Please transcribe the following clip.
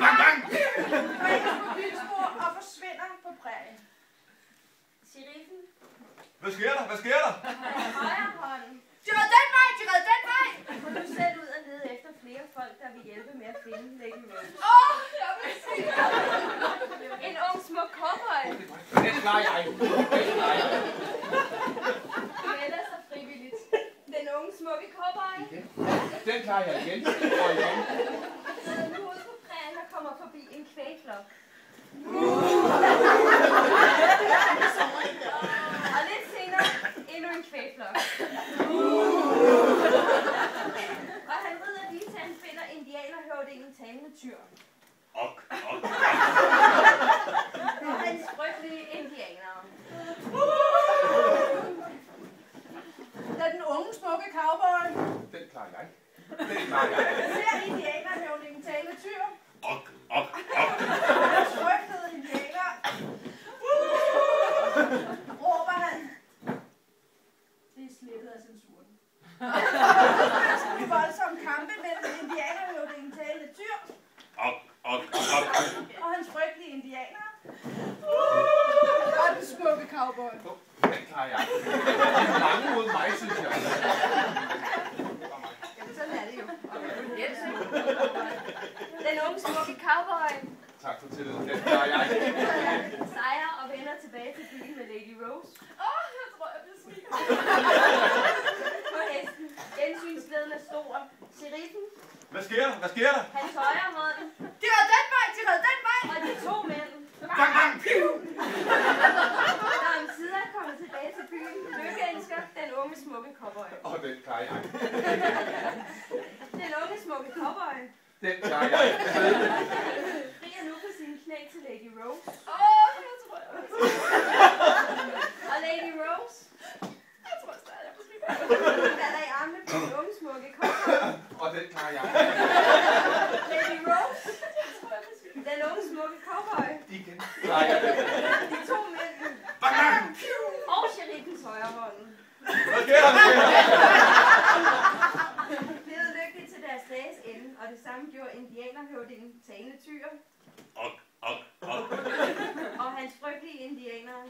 Bang, bang! Springer på bilspor og forsvinder på prærien. Sheriffen. Hvad sker der? Hvad sker der? Højre hånden. De red den vej! De red den vej! Gå nu selv ud og lede efter flere folk, der vil hjælpe med at finde Lady Rose. Jeg vil se En ung smuk cowboy. Den klarer jeg. Melder sig frivilligt. Den unge smukke cowboy. Den klarer jeg igen. Og igen. Sidder nu ude på prærien og kommer forbi en kvægflok. Og lidt senere endnu en kvægflok. Og han rider lige til han finder indianerhøvdingen talende tyr. Ok. Og hans frygtelige indianere. Da den unge smukke cowboy Den klarer jeg. Den klarer jeg. ser indianerhøvdingen tale tyr, Ok. hans frygtede indianer, råber han. Det er slettet af censuren. En voldsom kampe mellem indianerhøvdingen tale tyr Ok. og hans frygtelige indianer. Og den smukke cowboy. Den klarer jeg. Det er mange mod mig, synes jeg. Jamen, sådan er det jo. Den unge smukke cowboy Tak for tilliden. Den klarer jeg. sejrer og vender tilbage til byen med Lady Rose. Jeg tror, jeg bliver smidt. På hesten. Gensynsglæden er stor. Sheriffen, Hvad sker der? Hvad sker der? hans højre hånd De red den vej! De red den vej! og de to mænd, Bang, bang! der omsider er kommet tilbage til byen, lykkeønsker den unge smukke cowboy. Og den klarer jeg. Den unge smukke cowboy Den klarer jeg. frier nu på sine knæ til Lady Rose. Jeg tror, jeg bliver smidt. Og Lady Rose Jeg tror stadig, jeg bliver smidt. falder i armene på den unge smukke cowboy. Og den klarer jeg. Lady Rose, den unge smukke cowboy, Igen klarer jeg den. de to mænd Bang, bang! og sheriffens højre hånd. Hvad sker der? Hvad sker der? Blev lykkeligt til deres dages ende, og det samme gjorde indianerhøvdingen talende tyr Ok. og hans frygtelige indianere.